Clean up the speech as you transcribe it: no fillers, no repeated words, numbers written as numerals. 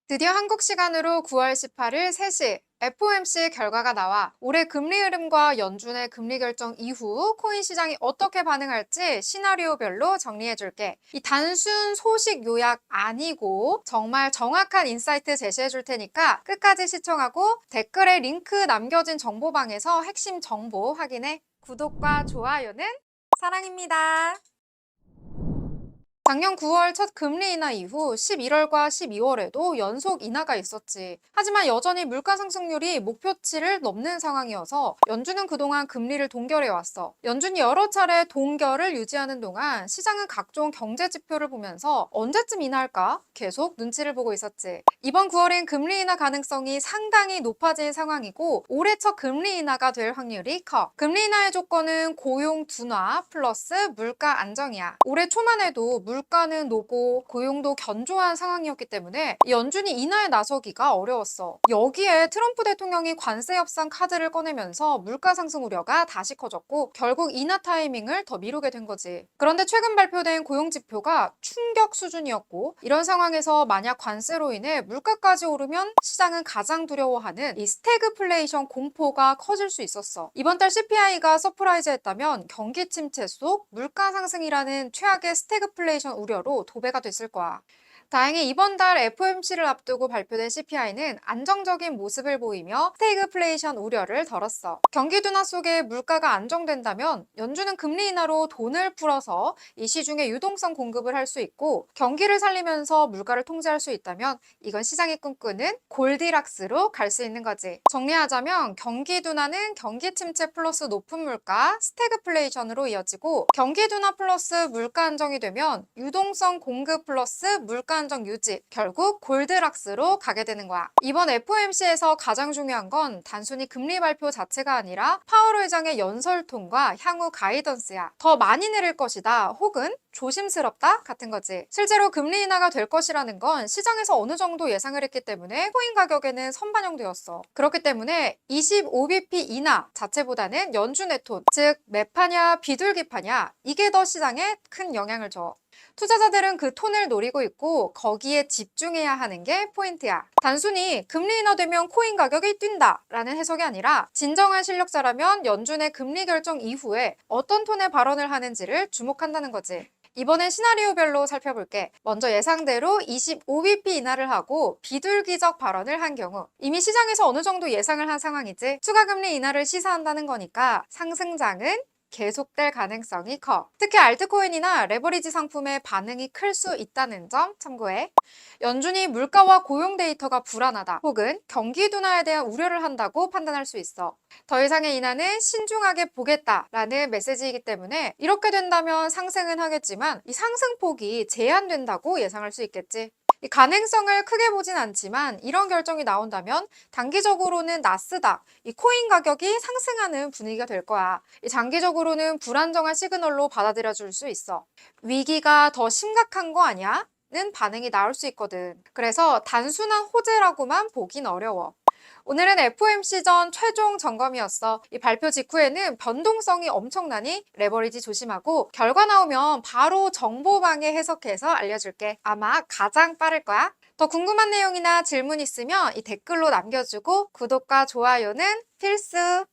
드디어 한국 시간으로 9월 18일 3시 FOMC 결과가 나와 올해 금리 흐름과 연준의 금리 결정 이후 코인 시장이 어떻게 반응할지 시나리오별로 정리해줄게. 이 단순 소식 요약 아니고 정말 정확한 인사이트 제시해줄 테니까 끝까지 시청하고 댓글에 링크 남겨진 정보방에서 핵심 정보 확인해. 구독과 좋아요는 사랑입니다. 작년 9월 첫 금리 인하 이후 11월과 12월에도 연속 인하가 있었지. 하지만 여전히 물가 상승률이 목표치를 넘는 상황이어서 연준은 그동안 금리를 동결해왔어. 연준이 여러 차례 동결을 유지하는 동안 시장은 각종 경제 지표를 보면서 언제쯤 인하할까 계속 눈치를 보고 있었지. 이번 9월엔 금리 인하 가능성이 상당히 높아진 상황이고 올해 첫 금리 인하가 될 확률이 커. 금리 인하의 조건은 고용 둔화 플러스 물가 안정이야. 올해 초만 해도 물가는 높고 고용도 견조한 상황이었기 때문에 연준이 인하에 나서기가 어려웠어. 여기에 트럼프 대통령이 관세 협상 카드를 꺼내면서 물가 상승 우려가 다시 커졌고 결국 인하 타이밍을 더 미루게 된 거지. 그런데 최근 발표된 고용 지표가 충격 수준이었고 이런 상황에서 만약 관세로 인해 물가까지 오르면 시장은 가장 두려워하는 이 스태그플레이션 공포가 커질 수 있었어. 이번 달 CPI가 서프라이즈했다면 경기 침체 속 물가 상승이라는 최악의 스태그플레이션 우려로 도배가 됐을 거야. 다행히 이번 달 FOMC를 앞두고 발표된 CPI는 안정적인 모습을 보이며 스태그플레이션 우려를 덜었어. 경기 둔화 속에 물가가 안정된다면 연준은 금리 인하로 돈을 풀어서 이 시중에 유동성 공급을 할 수 있고 경기를 살리면서 물가를 통제할 수 있다면 이건 시장이 꿈꾸는 골디락스로 갈 수 있는 거지. 정리하자면 경기 둔화는 경기 침체 플러스 높은 물가 스태그플레이션으로 이어지고 경기 둔화 플러스 물가 안정이 되면 유동성 공급 플러스 물가 안정 유지, 결국 골드락스로 가게 되는 거야. 이번 FOMC에서 가장 중요한 건 단순히 금리 발표 자체가 아니라 파월 의장의 연설톤과 향후 가이던스야. 더 많이 내릴 것이다 혹은 조심스럽다 같은 거지. 실제로 금리 인하가 될 것이라는 건 시장에서 어느 정도 예상을 했기 때문에 코인 가격에는 선반영되었어. 그렇기 때문에 25bp 인하 자체보다는 연준의 톤, 즉 매파냐 비둘기파냐 이게 더 시장에 큰 영향을 줘. 투자자들은 그 톤을 노리고 있고 거기에 집중해야 하는 게 포인트야. 단순히 금리 인하되면 코인 가격이 뛴다 라는 해석이 아니라 진정한 실력자라면 연준의 금리 결정 이후에 어떤 톤의 발언을 하는지를 주목한다는 거지. 이번엔 시나리오별로 살펴볼게. 먼저 예상대로 25bp 인하를 하고 비둘기적 발언을 한 경우 이미 시장에서 어느 정도 예상을 한 상황이지 추가 금리 인하를 시사한다는 거니까 상승장은 계속될 가능성이 커. 특히 알트코인이나 레버리지 상품의 반응이 클 수 있다는 점 참고해. 연준이 물가와 고용 데이터가 불안하다 혹은 경기 둔화에 대한 우려를 한다고 판단할 수 있어. 더 이상의 인하는 신중하게 보겠다라는 메시지이기 때문에 이렇게 된다면 상승은 하겠지만 이 상승폭이 제한된다고 예상할 수 있겠지. 이 가능성을 크게 보진 않지만 이런 결정이 나온다면 단기적으로는 나스닥, 이 코인 가격이 상승하는 분위기가 될 거야. 이 장기적으로는 불안정한 시그널로 받아들여줄 수 있어. 위기가 더 심각한 거 아니야? 는 반응이 나올 수 있거든. 그래서 단순한 호재라고만 보긴 어려워. 오늘은 FOMC 전 최종 점검이었어. 이 발표 직후에는 변동성이 엄청나니 레버리지 조심하고 결과 나오면 바로 정보방에 해석해서 알려줄게. 아마 가장 빠를 거야. 더 궁금한 내용이나 질문 있으면 이 댓글로 남겨주고 구독과 좋아요는 필수!